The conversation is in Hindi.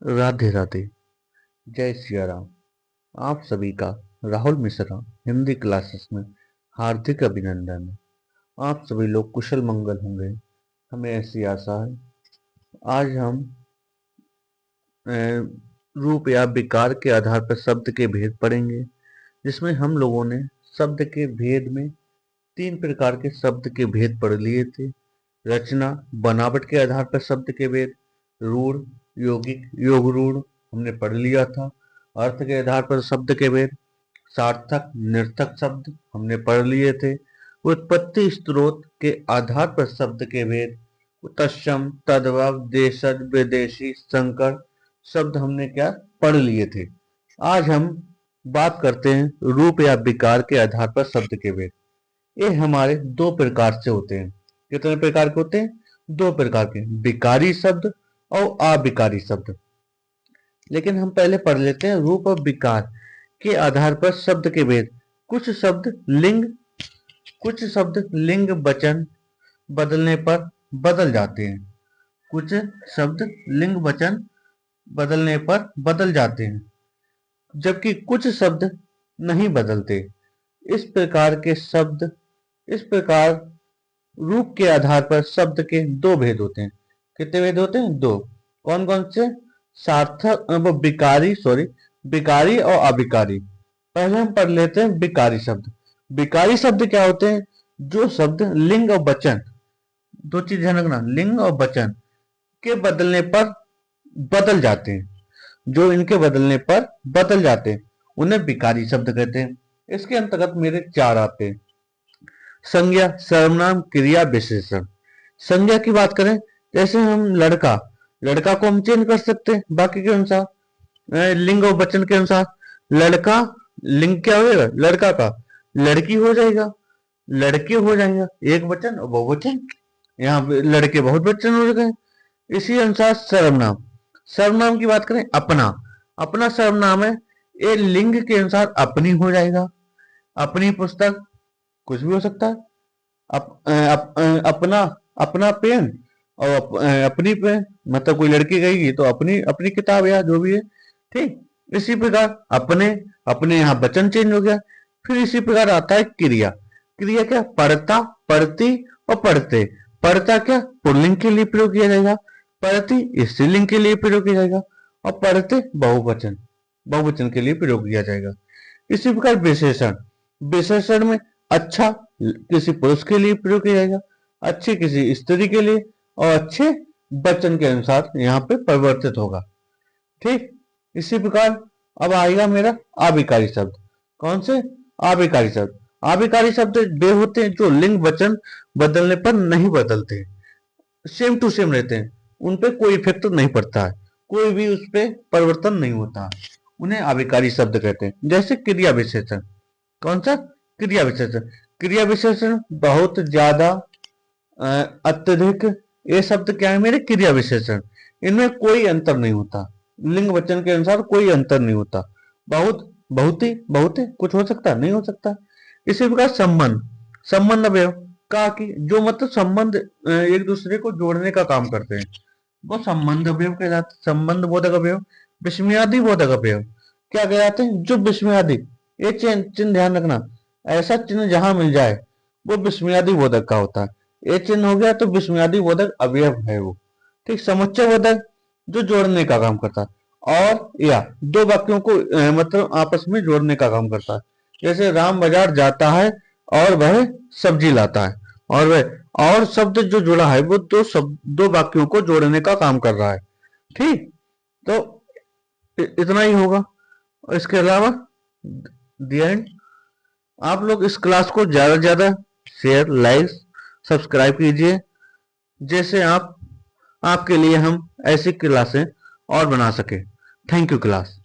राधे राधे। जय सिया राम। आप सभी का राहुल मिश्रा हिंदी क्लासेस में हार्दिक अभिनंदन है। आप सभी लोग कुशल मंगल होंगे, हमें ऐसी आशा है। आज हम अ, रूप या विकार के आधार पर शब्द के भेद पढ़ेंगे, जिसमें हम लोगों ने शब्द के भेद में 3 प्रकार के शब्द के भेद पढ़ लिए थे। रचना, बनावट के आधार पर शब्द के भेद, रूढ़, यौगिक, योग रूढ़ हमने पढ़ लिया था। अर्थ के आधार पर शब्द के भेद, सार्थक, निर्थक शब्द हमने पढ़ लिए थे। उत्पत्ति स्रोत के आधार पर शब्द के भेद, तत्सम, तद्भव, देशज, विदेशी, संकर शब्द हमने क्या पढ़ लिए थे। आज हम बात करते हैं रूप या विकार के आधार पर शब्द के भेद। ये हमारे 2 प्रकार से होते हैं। कितने प्रकार के होते हैं? 2 प्रकार के, विकारी शब्द और अविकारी शब्द। लेकिन हम पहले पढ़ लेते हैं रूप और विकार के आधार पर शब्द के भेद। कुछ शब्द लिंग वचन बदलने पर बदल जाते हैं। कुछ शब्द लिंग वचन बदलने पर बदल जाते हैं, जबकि कुछ शब्द नहीं बदलते। इस प्रकार रूप के आधार पर शब्द के 2 भेद होते हैं। कितने भेद होते हैं? 2। कौन कौन से? सार्थक, विकारी और अविकारी। पहले हम पढ़ लेते हैं विकारी शब्द। विकारी शब्द क्या होते हैं? जो शब्द लिंग और वचन, 2 चीज ध्यान रखना, लिंग और वचन के बदलने पर बदल जाते हैं। जो इनके बदलने पर बदल जाते हैं उन्हें विकारी शब्द कहते हैं। इसके अंतर्गत मेरे 4 आते हैं। संज्ञा, सर्वनाम, क्रिया, विशेषण। संज्ञा की बात करें, जैसे हम लड़का को हम चेंज कर सकते हैं बाकी के अनुसार, लिंग और वचन के अनुसार। लड़का लिंग क्या हो जाएगा? लड़का का। लड़की हो जाएगा, लड़के हो जाएगा, एक वचन और बहुवचन। यहाँ पे लड़के बहुत वचन हो गए। इसी अनुसार सर्वनाम। सर्वनाम की बात करें, अपना सर्वनाम है, ये लिंग के अनुसार अपनी हो जाएगा। अपनी पुस्तक, कुछ भी हो सकता है। अपना अपना पेन और अपनी पेन, मतलब कोई लड़की कहेगी तो अपनी अपनी किताब या जो भी है, ठीक। इसी प्रकार अपने अपने यहाँ वचन चेंज हो गया। फिर इसी प्रकार आता है क्रिया। क्रिया क्या? पढ़ता, पढ़ती और पढ़ते। पढ़ता क्या? पुल्लिंग के लिए प्रयोग किया जाएगा। पढ़ती स्त्रीलिंग के लिए प्रयोग किया जाएगा। और पढ़ते बहुवचन बहुवचन के लिए प्रयोग किया जाएगा। इसी प्रकार विशेषण। विशेषण में अच्छा किसी पुरुष के लिए प्रयोग किया जाएगा, अच्छे किसी स्त्री के लिए, और अच्छे वचन के अनुसार यहाँ पे परिवर्तित होगा, ठीक। इसी प्रकार अब आएगा मेरा अविकारी शब्द। कौन से? अविकारी शब्द। अविकारी शब्द वे होते हैं जो लिंग वचन बदलने पर नहीं बदलते, सेम टू सेम रहते हैं, उन पे कोई इफेक्ट नहीं पड़ता है, कोई भी उस पे परिवर्तन नहीं होता, उन्हें अविकारी शब्द कहते हैं। जैसे क्रिया विशेषण। कौन सा? क्रिया विशेषण। क्रिया विशेषण बहुत ज्यादा अत्यधिक, ये शब्द क्या है मेरे? क्रिया विशेषण। इनमें कोई अंतर नहीं होता, लिंग वचन के अनुसार कोई अंतर नहीं होता। बहुत, बहुत ही कुछ हो सकता है, नहीं हो सकता। इसी प्रकार संबंध। संबंध अवयव का कि जो मतलब संबंध एक दूसरे को जोड़ने का काम करते हैं, वो संबंध अवयव कहलाते हैं। संबंध बोधक अवयव। विस्मयादि बोधक अवयव क्या कहलाते हैं? जो विस्मयादि, ये चिन्ह ध्यान रखना, ऐसा चिन्ह जहां मिल जाए वो विस्मयादि बोधक का होता है। ये चिन्ह हो गया तो विस्मयादि बोधक अवयव है वो, ठीक। समुच्चय बोधक जो जोड़ने का काम करता है, और या 2 वाक्यों को मतलब आपस में जोड़ने का काम करता है। जैसे राम बाजार जाता है और वह सब्जी लाता है, और वह और शब्द जो जुड़ा है वो 2 वाक्यों को जोड़ने का काम कर रहा है, ठीक। तो इतना ही होगा। और इसके अलावा दी एंड। आप लोग इस क्लास को ज्यादा से ज्यादा शेयर, लाइक, सब्सक्राइब कीजिए, जैसे आपके लिए हम ऐसी क्लासें और बना सके। Thank you class.